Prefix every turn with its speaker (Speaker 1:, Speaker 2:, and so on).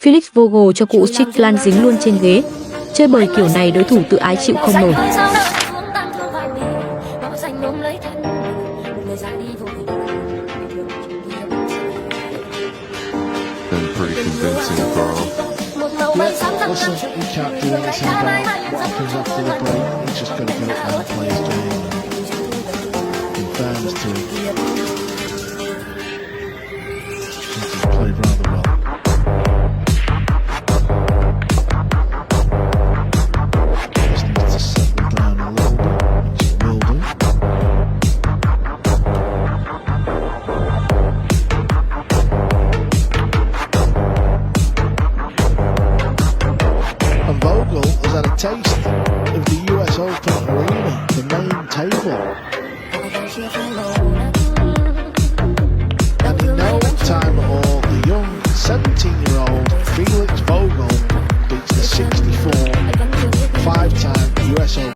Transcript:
Speaker 1: Felix Vogel cho cụ Strickland dính luôn trên ghế. Chơi bời kiểu này đối thủ tự ái chịu không nổi.
Speaker 2: Been pretty convincing, Carl.
Speaker 3: Yeah, listen, you can't do anything about what happens after the break. He's just got to go out and play his game. In fairness to him, he's played rather well. Just needs to settle down a little bit, which he will do. And Vogel has had a taste of the US Open arena, the main table. And in no time at all, the young 17-year-old Felix Vogel beats the 64 five-time US Open